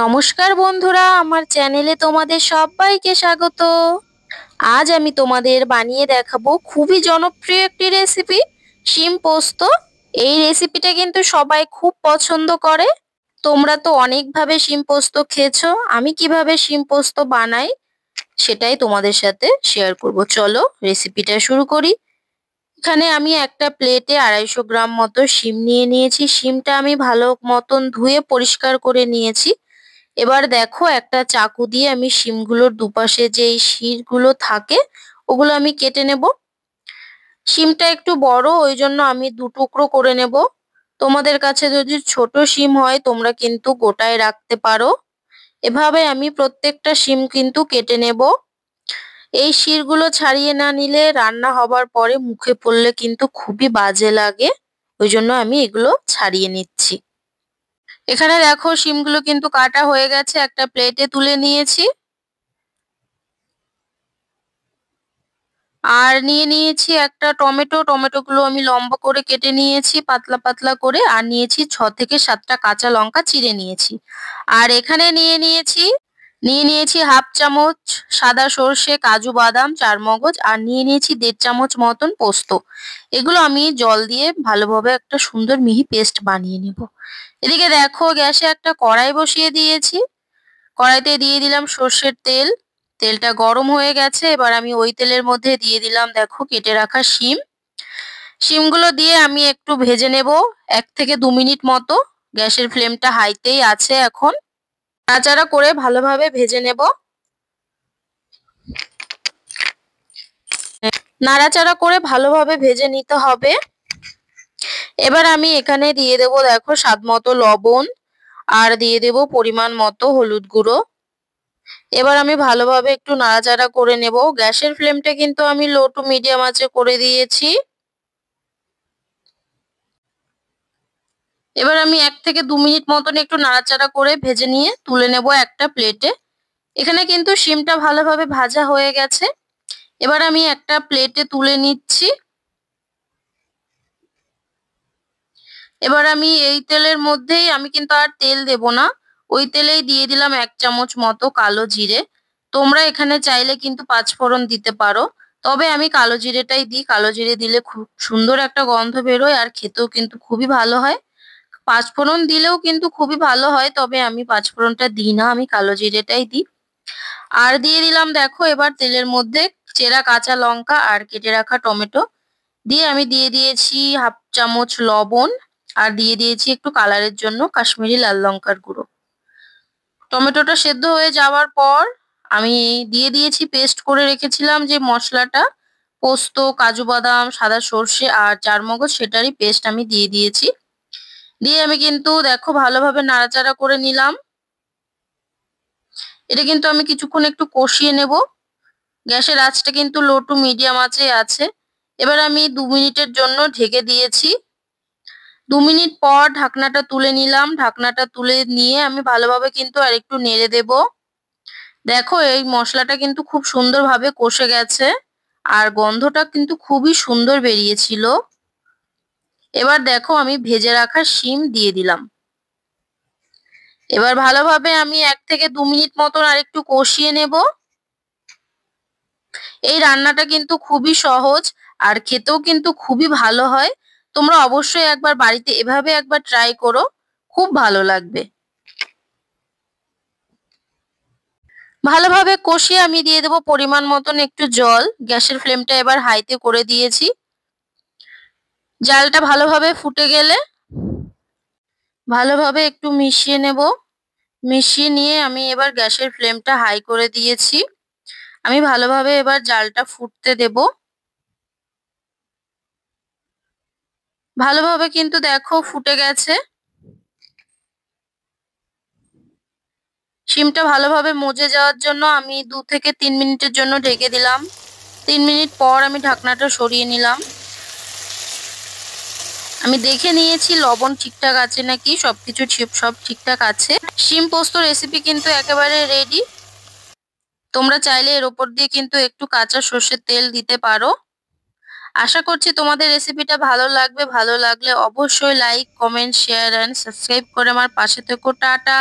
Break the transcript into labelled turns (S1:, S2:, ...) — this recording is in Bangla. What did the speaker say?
S1: নমস্কার বন্ধুরা, আমার চ্যানেলে তোমাদের সবাইকে স্বাগত। আজ আমি তোমাদের বানিয়ে দেখাবো খুবই জনপ্রিয় একটি রেসিপি, শিম পোস্ত। এই রেসিপিটা কিন্তু সবাই খুব পছন্দ করে। তোমরা তো অনেকভাবে শিম পোস্ত খেয়েছো, আমি কিভাবে শিম পোস্ত বানাই সেটাই তোমাদের সাথে শেয়ার করব। চলো রেসিপিটা শুরু করি। এখানে আমি একটা প্লেটে 250 গ্রাম মতো শিম নিয়ে নিয়েছি। শিমটা আমি ভালো মতন ধুয়ে পরিষ্কার করে নিয়েছি। এবার দেখো, একটা চাকু দিয়ে আমি শিমগুলোর দুপাশে যে শিরগুলো থাকে ওগুলো আমি কেটে নেব। শিমটা একটু বড়, ওই জন্য আমি 2 টুকরো করে নেব। তোমাদের কাছে যদি ছোট শিম হয় তোমরা কিন্তু গোটায় রাখতে পারো। এভাবে আমি প্রত্যেকটা শিম কিন্তু কেটে নেব। এই শিরগুলো ছাড়িয়ে না নিলে রান্না হবার পরে মুখে পড়লে কিন্তু খুবই বাজে লাগে, ওই জন্য আমি এগুলো ছাড়িয়ে নিচ্ছি। এখানে দেখো, শিমগুলো কিন্তু কাটা হয়ে গেছে, একটা প্লেটে তুলে নিয়েছি। আর নিয়ে নিয়েছি একটা টমেটো। টমেটোগুলো আমি লম্বা করে কেটে নিয়েছি, পাতলা পাতলা করে। আর নিয়েছি 6 থেকে 7টা কাঁচা লঙ্কা চিড়ে নিয়েছি। আর এখানে নিয়ে নিয়েছি হাফ চামচ সাদা সর্ষে, কাজু বাদাম, চারমগজ। আর নিয়ে নিয়েছি 1.5 চামচ মতন পোস্ত। এগুলো আমি জল দিয়ে ভালোভাবে একটা সুন্দর মিহি পেস্ট বানিয়ে নেব। এদিকে দেখো, গ্যাসে একটা কড়াই বসিয়ে দিয়েছি। কড়াইতে দিয়ে দিলাম সর্ষের তেল। তেলটা গরম হয়ে গেছে, এবার আমি ওই তেলের মধ্যে দিয়ে দিলাম দেখো কেটে রাখা শিম। শিমগুলো দিয়ে আমি একটু ভেজে নেব 1 থেকে 2 মিনিট মতো। গ্যাসের ফ্লেমটা হাইতেই আছে এখন। নাড়াচাড়া করে ভালোভাবে ভেজে নেব। নাড়াচাড়া করে ভালোভাবে ভেজে নিতে হবে। এবার আমি এখানে দিয়ে দেব দেখো স্বাদ মতো লবণ। আর দিয়ে দেব পরিমাণ মতো হলুদ গুঁড়ো। এবার আমি ভালোভাবে একটু নাড়াচাড়া করে নেব। গ্যাসের ফ্লেমটা কিন্তু আমি লো টু মিডিয়াম আঁচে করে দিয়েছি। এবার আমি 1 থেকে 2 মিনিট মতন একটু নাড়াচাড়া করে ভেজে নিয়ে তুলে নেব একটা প্লেটে। এখানে কিন্তু শিমটা ভালোভাবে ভাজা হয়ে গেছে। এবার আমি একটা প্লেটে তুলে নিচ্ছি। এবার আমি এই তেলের মধ্যেই, আমি কিন্তু আর তেল দেব না, ওই তেলেই দিয়ে দিলাম 1 চামচ মতো কালো জিরে। তোমরা এখানে চাইলে কিন্তু 5 ফোড়ন দিতে পারো, তবে আমি কালো জিরেটাই দিই। কালো জিরে দিলে খুব সুন্দর একটা গন্ধ বেরোয় আর খেতেও কিন্তু খুবই ভালো হয়। 5 ফোড়ন দিলেও কিন্তু খুবই ভালো হয়, তবে আমি 5 ফোড়নটা দিই না, আমি কালো জিরেটাই দিই। আর দিয়ে দিলাম দেখো এবার তেলের মধ্যে চেরা কাঁচা লঙ্কা আর কেটে রাখা টমেটো। দিয়ে আমি দিয়ে দিয়েছি হাফ চামচ লবণ। আর দিয়ে দিয়েছি একটু কালারের জন্য কাশ্মীরি লাল লঙ্কার গুঁড়ো। টমেটোটা সেদ্ধ হয়ে যাওয়ার পর আমি দিয়ে দিয়েছি পেস্ট করে রেখেছিলাম যে মশলাটা, পোস্ত, কাজু বাদাম, সাদা সর্ষে আর চারমগজ, সেটারই পেস্ট আমি দিয়ে দিয়েছি। দিয়ে আমি কিন্তু দেখো ভালোভাবে নাড়াচাড়া করে নিলাম। এটা কিন্তু আমি কিছুক্ষণ একটু কষিয়ে নেব। গ্যাসের আঁচটা কিন্তু লো টু মিডিয়াম আঁচে আছে। এবার আমি 2 মিনিটের জন্য ঢেকে দিয়েছি। 2 মিনিট পর ঢাকনাটা তুলে নিলাম। ঢাকনাটা তুলে নিয়ে আমি ভালোভাবে কিন্তু আরেকটু নেড়ে দেব। দেখো, এই মশলাটা কিন্তু খুব সুন্দরভাবে কষে গেছে আর গন্ধটা কিন্তু খুবই সুন্দর বেরিয়েছিল। এবার দেখো, আমি ভেজে রাখা শিম দিয়ে দিলাম। এবার ভালোভাবে আমি 1 থেকে 2 মিনিট মতন আরেকটু কষিয়ে নেব। এই রান্নাটা কিন্তু খুবই সহজ আর খেতেও কিন্তু খুবই ভালো হয়। তোমরা অবশ্যই একবার বাড়িতে এভাবে একবার ট্রাই করো, খুব ভালো লাগবে। ভালোভাবে কষিয়ে আমি দিয়ে দেবো পরিমাণ মতন একটু জল। গ্যাসের ফ্লেমটা এবার হাইতে করে দিয়েছি। জালটা ভালোভাবে ফুটে গেলে ভালোভাবে একটু মিশিয়ে নেব। মিশিয়ে নিয়ে আমি এবার গ্যাসের ফ্লেমটা হাই করে দিয়েছি। আমি ভালোভাবে এবার জালটা ফুটতে দেব। ভালোভাবে কিন্তু দেখো ফুটে গেছে। শিমটা ভালোভাবে মজে যাওয়ার জন্য আমি 2 থেকে 3 মিনিটের জন্য ঢেকে দিলাম। 3 মিনিট পর আমি ঢাকনাটা সরিয়ে নিলাম। আমি দেখে নিয়েছি লবণ ঠিকঠাক আছে নাকি, সবকিছু সব ঠিকঠাক আছে। শিম পোস্ত রেসিপি কিন্তু একেবারে রেডি। তোমরা চাইলে এর ওপর দিয়ে কিন্তু একটু কাঁচা সর্ষের তেল দিতে পারো। আশা করছি তোমাদের রেসিপিটা ভালো লাগবে। ভালো লাগলে অবশ্যই like, comment, share and subscribe করে আমার পাশে থেকো। টাটা।